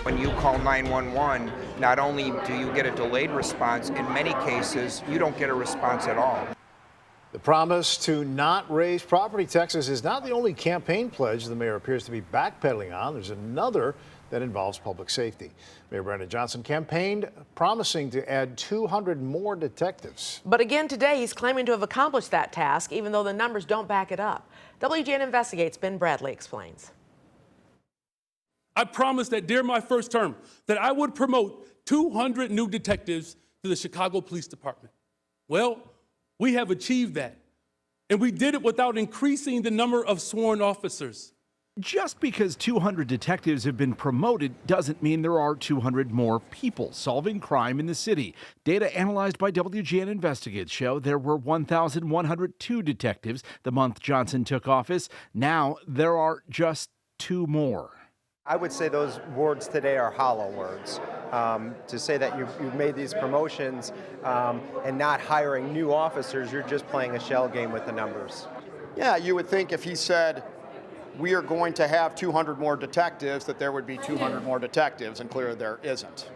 When you call 911, not only do you get a delayed response, in many cases, you don't get a response at all. The promise to not raise property taxes is not the only campaign pledge the mayor appears to be backpedaling on. There's another that involves public safety. Mayor Brandon Johnson campaigned promising to add 200 more detectives. But again today, he's claiming to have accomplished that task, even though the numbers don't back it up. WGN Investigates' Ben Bradley explains. I promised that during my first term that I would promote 200 new detectives to the Chicago Police Department. Well, we have achieved that, and we did it without increasing the number of sworn officers. Just because 200 detectives have been promoted doesn't mean there are 200 more people solving crime in the city. Data analyzed by WGN Investigates show there were 1,102 detectives the month Johnson took office. Now there are just 2 more. I would say those words today are hollow words. To say that you've made these promotions and not hiring new officers, you're just playing a shell game with the numbers. Yeah, you would think if he said, we are going to have 200 more detectives, that there would be 200 more detectives, and clearly there isn't.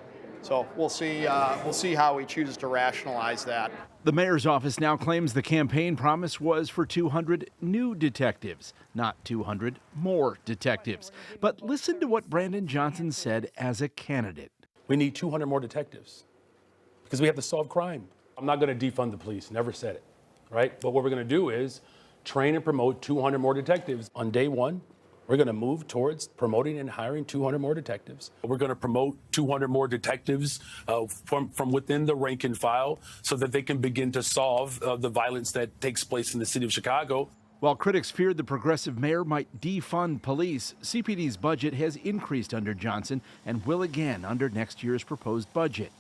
So we'll see how he chooses to rationalize that. The mayor's office now claims the campaign promise was for 200 new detectives, not 200 more detectives. But listen to what Brandon Johnson said as a candidate. We need 200 more detectives because we have to solve crime. I'm not going to defund the police, never said it, right? But what we're going to do is train and promote 200 more detectives. On day one, we're going to move towards promoting and hiring 200 more detectives. We're going to promote 200 more detectives from within the rank and file so that they can begin to solve the violence that takes place in the city of Chicago. While critics feared the progressive mayor might defund police, CPD's budget has increased under Johnson and will again under next year's proposed budget.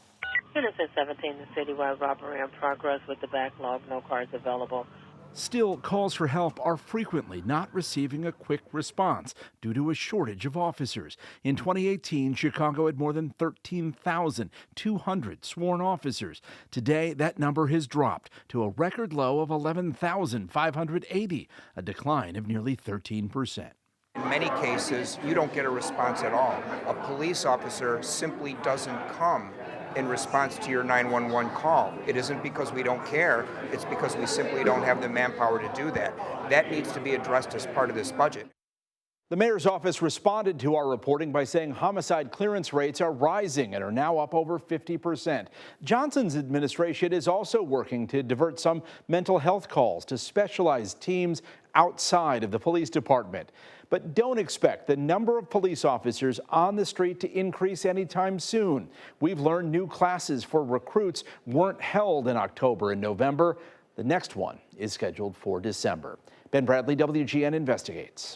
Unit 17, the citywide robbery in progress with the backlog, no cars available. Still, calls for help are frequently not receiving a quick response due to a shortage of officers. In 2018, Chicago had more than 13,200 sworn officers. Today, that number has dropped to a record low of 11,580, a decline of nearly 13%. In many cases, you don't get a response at all. A police officer simply doesn't come in response to your 911 call. It isn't because we don't care, it's because we simply don't have the manpower to do that. That needs to be addressed as part of this budget. The mayor's office responded to our reporting by saying homicide clearance rates are rising and are now up over 50%. Johnson's administration is also working to divert some mental health calls to specialized teams outside of the police department. But don't expect the number of police officers on the street to increase anytime soon. We've learned new classes for recruits weren't held in October and November. The next one is scheduled for December. Ben Bradley, WGN Investigates.